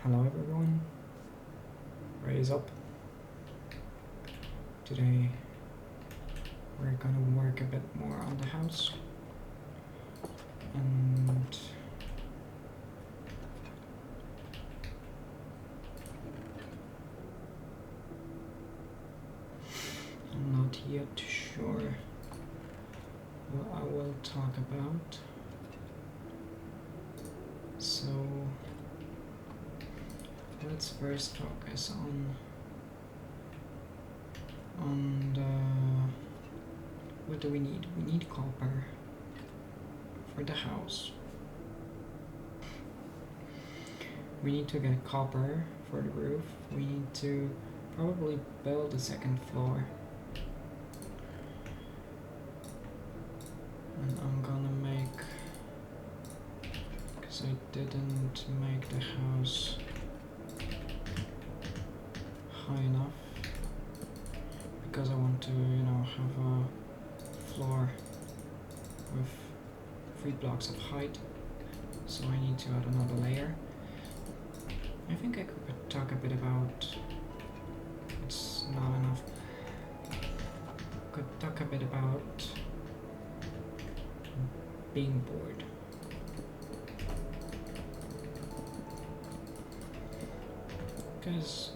Hello everyone, raise up. Today we're gonna work a bit more on the house and I'm not yet sure what I will talk about, so let's first focus on what do we need? We need copper for the house. We need to get copper for the roof. We need to probably build a second floor. And I'm gonna make, because I didn't make the house high enough, because I want to, have a floor with 3 blocks of height, so I need to add another layer. I think I could talk a bit about, it's not enough, could talk a bit about being bored. Because,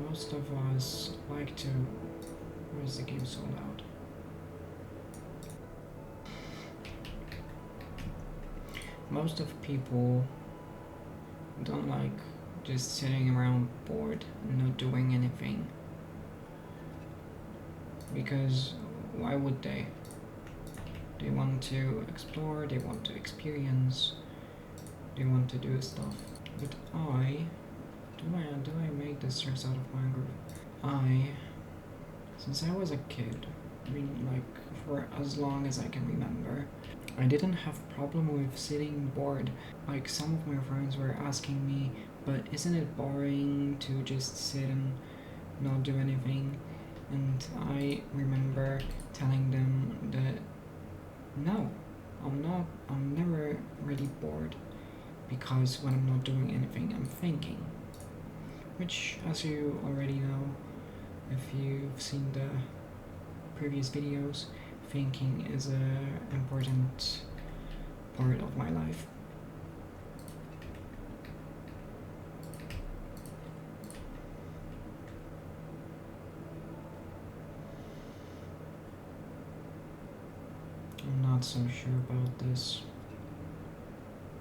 most of us like to, why is the game so loud? Most of people don't like just sitting around bored and not doing anything. Because why would they? They want to explore, they want to experience, they want to do stuff. But do I make this stress out of my group? Since I was a kid, for as long as I can remember, I didn't have problem with sitting bored. Like, some of my friends were asking me, but isn't it boring to just sit and not do anything? And I remember telling them that no, I'm never really bored, because when I'm not doing anything, I'm thinking. Which, as you already know, if you've seen the previous videos, thinking is an important part of my life. I'm not so sure about this.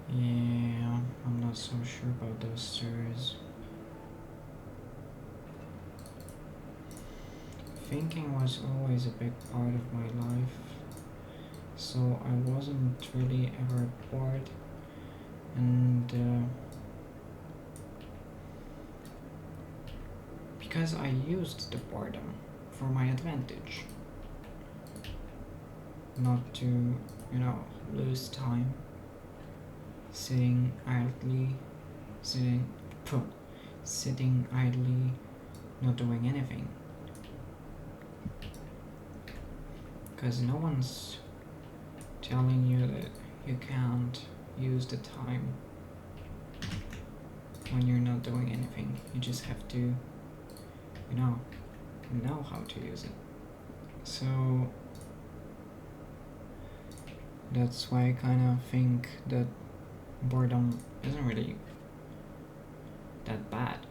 Yeah, I'm not so sure about those stairs. Thinking was always a big part of my life, so I wasn't really ever bored, and because I used the boredom for my advantage, not to, lose time sitting idly, not doing anything. Because no one's telling you that you can't use the time when you're not doing anything. You just have to, know how to use it. So that's why I kind of think that boredom isn't really that bad.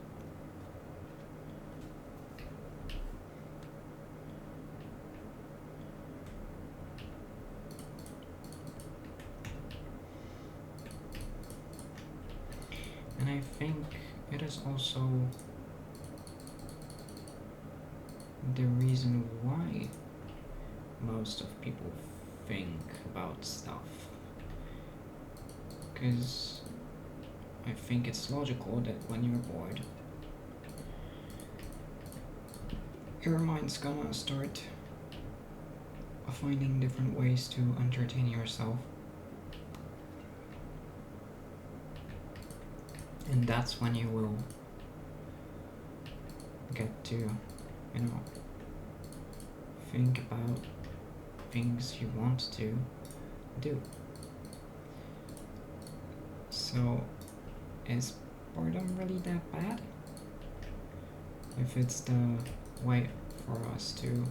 And I think it is also the reason why most of people think about stuff. Because I think it's logical that when you're bored, your mind's gonna start finding different ways to entertain yourself. And that's when you will get to, think about things you want to do. So is boredom really that bad? If it's the way for us to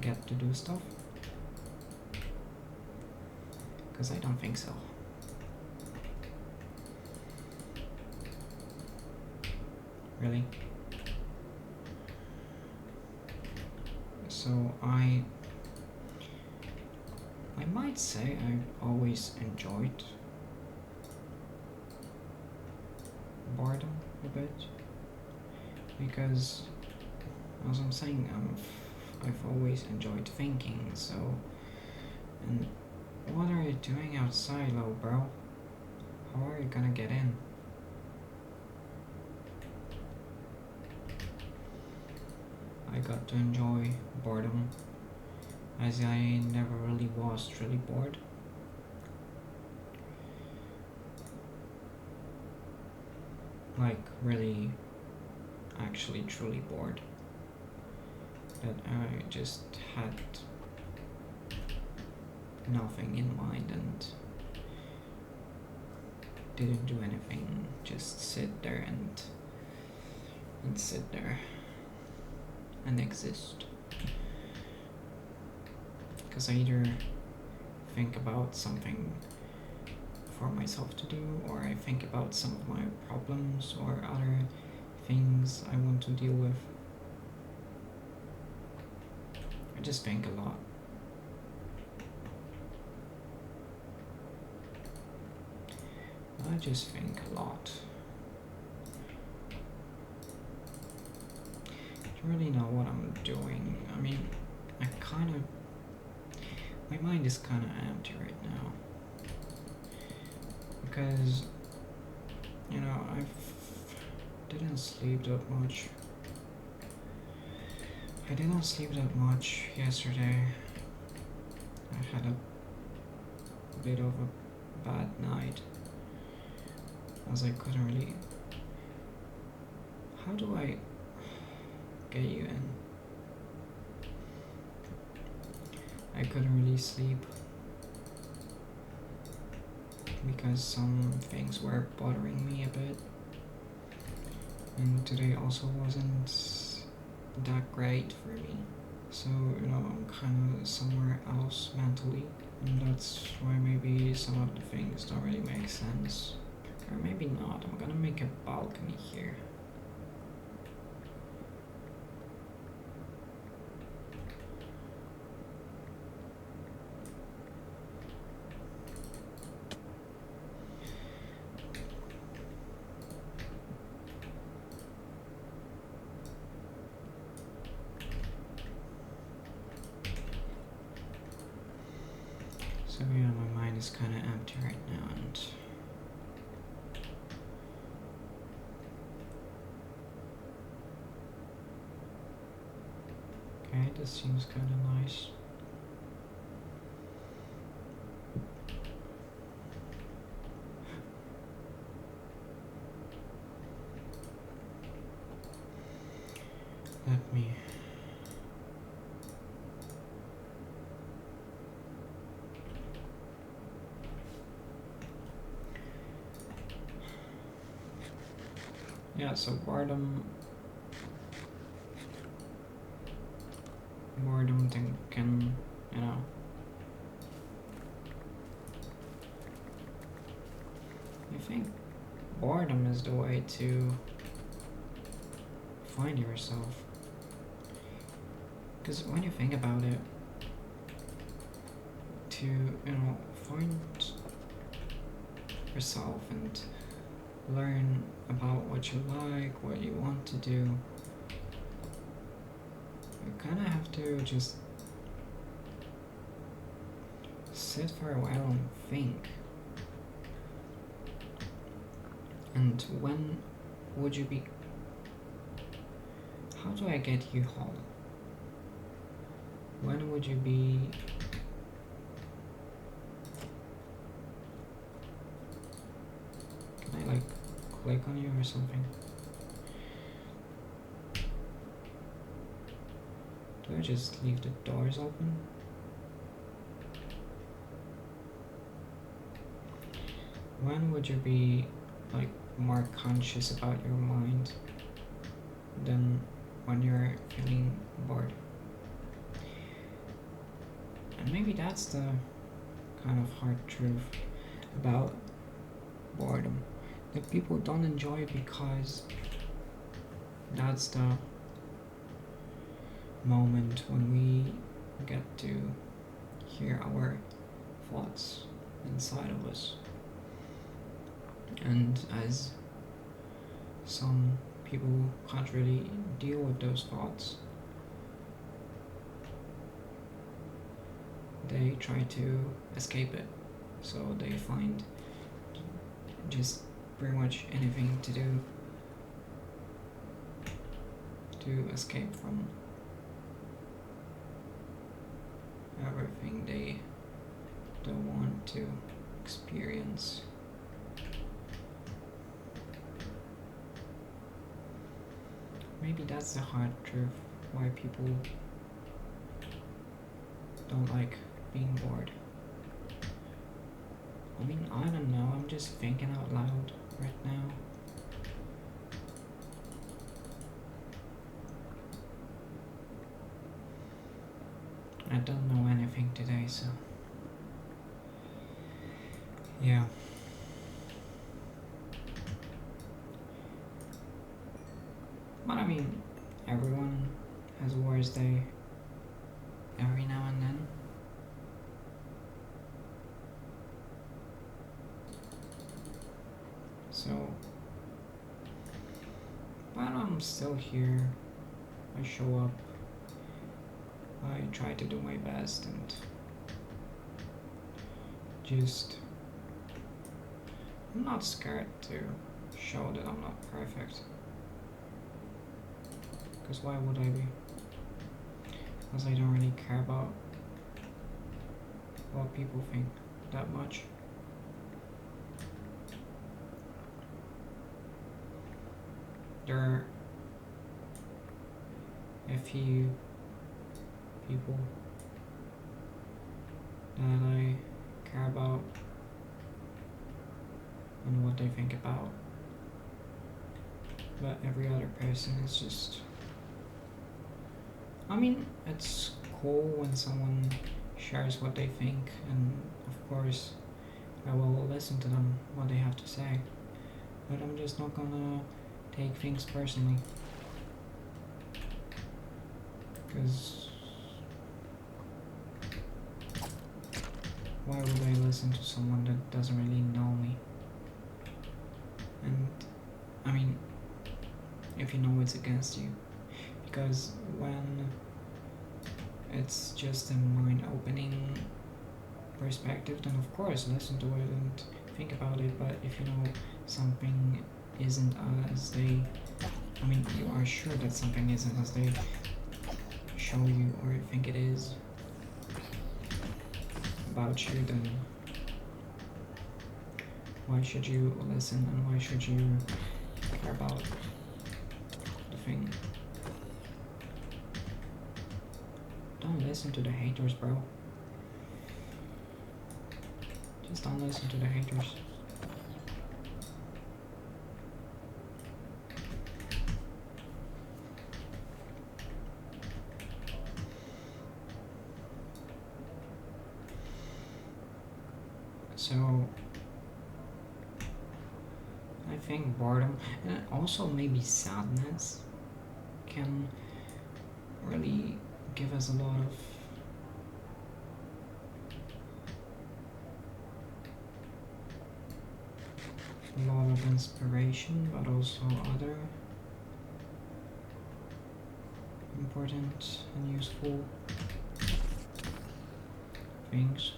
get to do stuff? Because I don't think so. Really? So I might say I've always enjoyed boredom a bit, because as I'm saying, I've always enjoyed thinking. So, and what are you doing outside, little bro? How are you gonna get in? I got to enjoy boredom, as I never really was truly bored. Like, really, actually, truly bored. That I just had nothing in mind and didn't do anything, just sit there and sit there and exist. Because I either think about something for myself to do, or I think about some of my problems or other things I want to deal with. I just think a lot. I just think a lot. I don't really know what I'm doing. I mean, my mind is kind of empty right now. Because, I didn't sleep that much. I didn't sleep that much yesterday. I had a bit of a bad night, as I couldn't really... How do I get you in? I couldn't really sleep because some things were bothering me a bit, and today also wasn't that great for me. So, I'm kind of somewhere else mentally, and that's why maybe some of the things don't really make sense. Or maybe not. I'm gonna make a balcony here. So yeah, my mind is kind of empty right now, and okay, this seems kind of nice. Let me... Yeah, so boredom thing can, I think boredom is the way to find yourself. Because when you think about it, to, find yourself and learn about what you like, what you want to do, you kind of have to just sit for a while and think. And when would you be... How do I get you home? When would you be... Can I, click on you or something? Do I just leave the doors open? When would you be like more conscious about your mind than when you're feeling bored? And maybe that's the kind of hard truth about boredom. That people don't enjoy it because that's the moment when we get to hear our thoughts inside of us. And as some people can't really deal with those thoughts, they try to escape it. So they find just pretty much anything to do to escape from everything they don't want to experience. Maybe that's the hard truth why people don't like being bored. I mean, I don't know, I'm just thinking out loud right now. I don't know anything today, so yeah. But I mean, everyone has a worst day every now and then. So, but I'm still here. I show up. I try to do my best and just. I'm not scared to show that I'm not perfect. Because why would I be? Because I don't really care about what people think that much. There are a few people that I care about and what they think about, but every other person is just, I mean, it's cool when someone shares what they think, and of course I will listen to them, what they have to say, but I'm just not gonna take things personally, because why would I listen to someone that doesn't really know me? And I mean, if you know it's against you, because when it's just a mind-opening perspective, then of course listen to it and think about it. But if you know something isn't as they, I mean, you are sure that something isn't as they show you or think it is about you, then why should you listen and why should you care about the thing? Don't listen to the haters, bro. Just don't listen to the haters. So I think boredom and also maybe sadness can really give us a lot of inspiration, but also other important and useful things.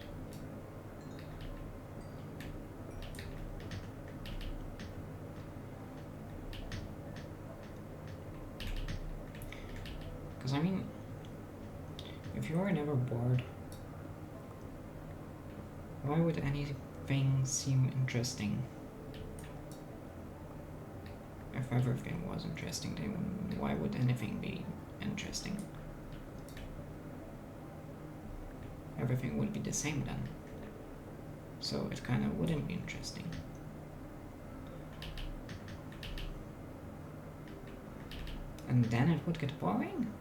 Because I mean, if you are never bored, why would anything seem interesting? If everything was interesting, then why would anything be interesting? Everything would be the same then. So it kind of wouldn't be interesting. and then it would get boring?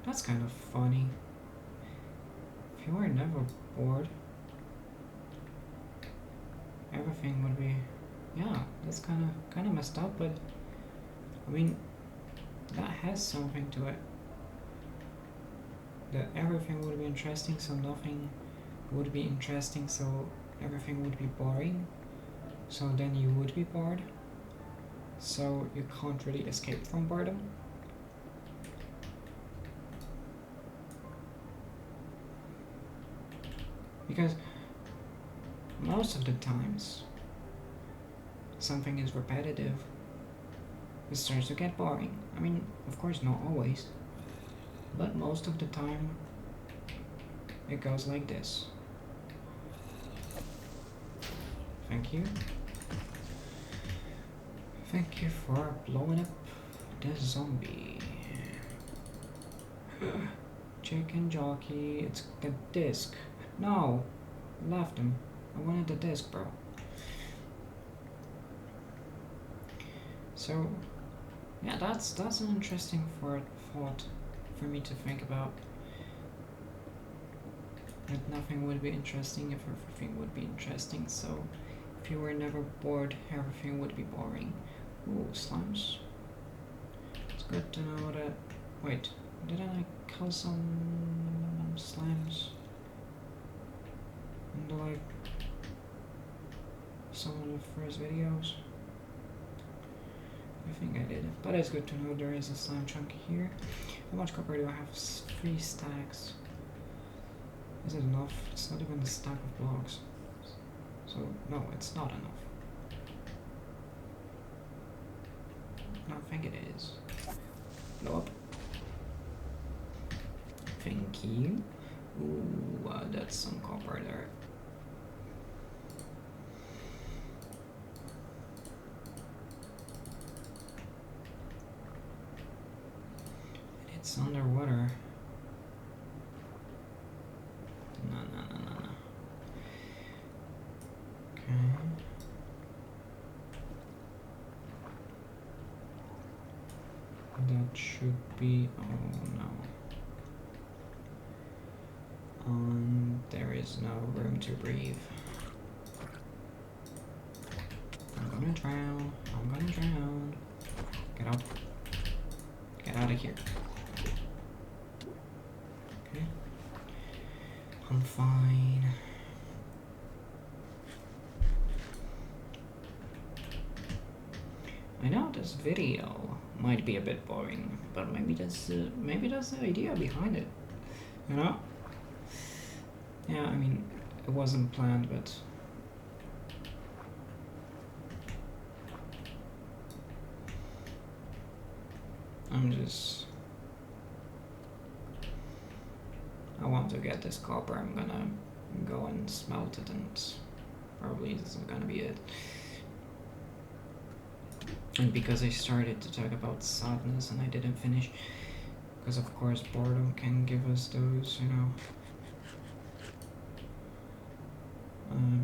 That's kind of funny. If you were never bored, everything would be, yeah, that's kind of messed up, but I mean, that has something to it. That everything would be interesting, so nothing would be interesting, so everything would be boring, so then you would be bored, so you can't really escape from boredom. Because most of the times something is repetitive, it starts to get boring. I mean, of course not always, but most of the time it goes like this. Thank you. Thank you for blowing up the zombie. Chicken jockey, it's the disc. No, left him. I wanted the disc, bro. So, yeah, that's an interesting thought for me to think about. That nothing would be interesting if everything would be interesting. So, if you were never bored, everything would be boring. Ooh, slimes. It's good to know that. Wait, didn't I kill some slimes? In like some of the first videos? I think I did, but it's good to know there is a slime chunk here. How much copper do I have? 3 stacks. Is it enough? It's not even a stack of blocks. So, no, it's not enough. I don't think it is. Blow up. Thank you. Ooh, that's some copper there. It's underwater. No. Okay. That should be. Oh no. There is no room to breathe. I'm gonna drown. Get out. Get out of here. Okay. I'm fine. I know this video might be a bit boring, but maybe that's the idea behind it. You know? Yeah, I mean, it wasn't planned, but I want to get this copper. I'm gonna go and smelt it, and probably this is gonna be it. And because I started to talk about sadness and I didn't finish, because of course boredom can give us those, you know,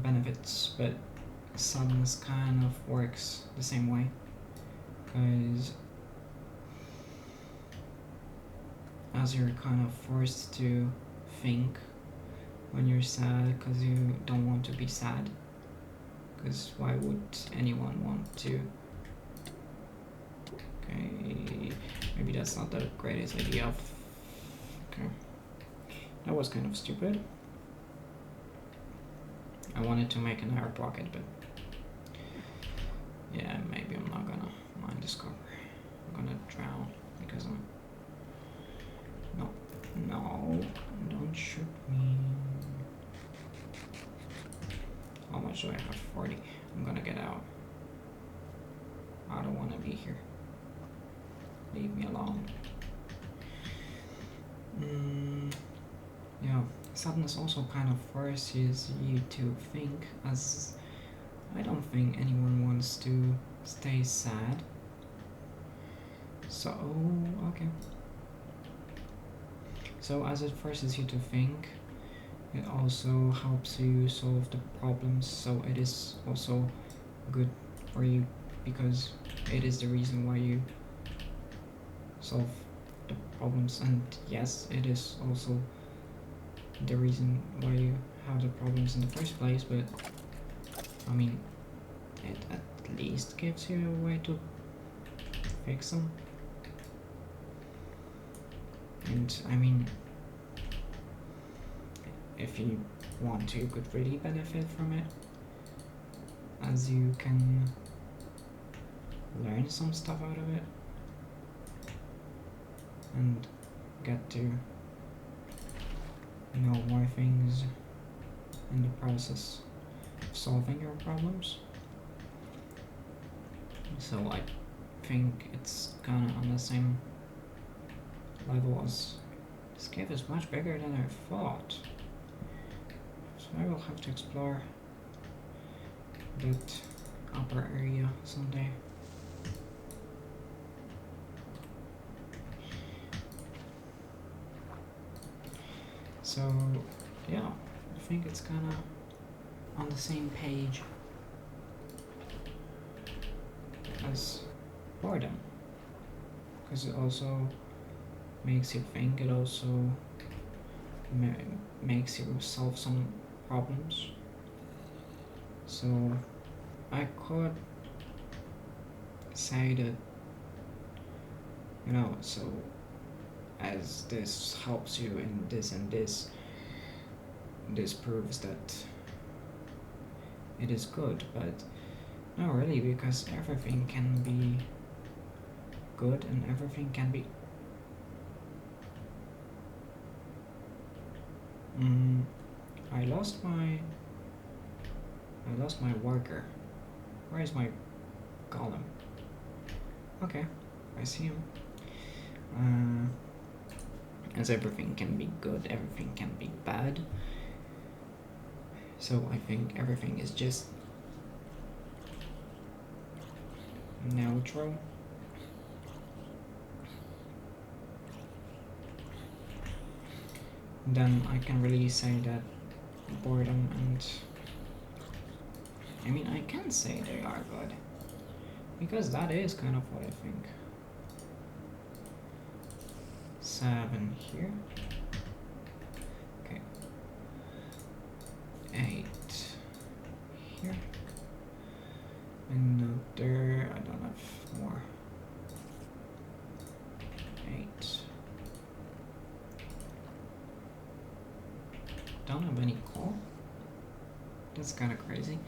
benefits, but sadness kind of works the same way, because as you're kind of forced to think when you're sad because you don't want to be sad, because why would anyone want to? Okay, maybe that's not the greatest idea. Okay, that was kind of stupid. I wanted to make an air pocket, but yeah, maybe I'm not gonna mine this copper. I'm gonna drown because I'm. No, don't shoot me. How much do I have? 40. I'm gonna get out. I don't want to be here. Leave me alone. Yeah, sadness also kind of forces you to think, as I don't think anyone wants to stay sad. So, okay. So as it forces you to think, it also helps you solve the problems, so it is also good for you because it is the reason why you solve the problems, and yes, it is also the reason why you have the problems in the first place, but I mean, it at least gives you a way to fix them. And I mean, if you want to, you could really benefit from it, as you can learn some stuff out of it and get to know more things in the process of solving your problems. So I think it's kinda on the same level as this cave is much bigger than I thought. So I will have to explore that upper area someday. So yeah, I think it's kinda on the same page as boredom, because it also makes you think, it also makes you solve some problems. So I could say that, so as this helps you in this and this, this proves that it is good, but not really, because everything can be good and everything can be I lost my worker. Where is my golem? Okay, I see him. As everything can be good, everything can be bad. So I think everything is just neutral. Then I can really say that boredom and I mean, I can say they are good, because that is kind of what I think. 7 here. Okay. 8 here. And there, I don't have more. 8. Don't have any coal. That's kind of crazy.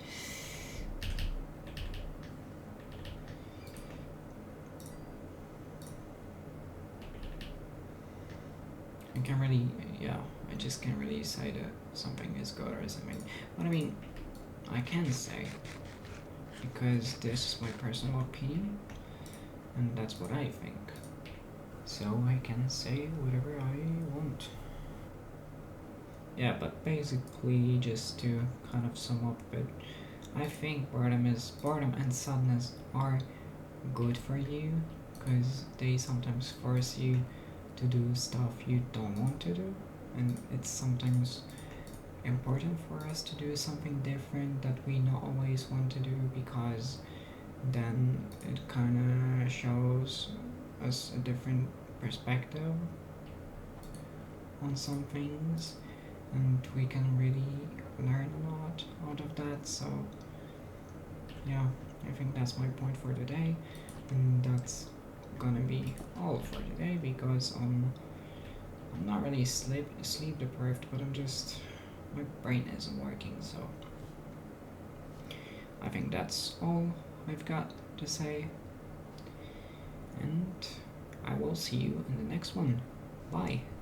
I can't really, I just can't really say that something is good or something. But I mean, I can say, because this is my personal opinion, and that's what I think. So I can say whatever I want. Yeah, but basically, just to kind of sum up it, I think boredom and sadness are good for you, because they sometimes force you to do stuff you don't want to do, and it's sometimes important for us to do something different that we not always want to do, because then it kind of shows us a different perspective on some things, and we can really learn a lot out of that. So yeah, I think that's my point for today, and that's gonna be all for today, because I'm not really sleep deprived, but my brain isn't working, so I think that's all I've got to say, and I will see you in the next one. Bye.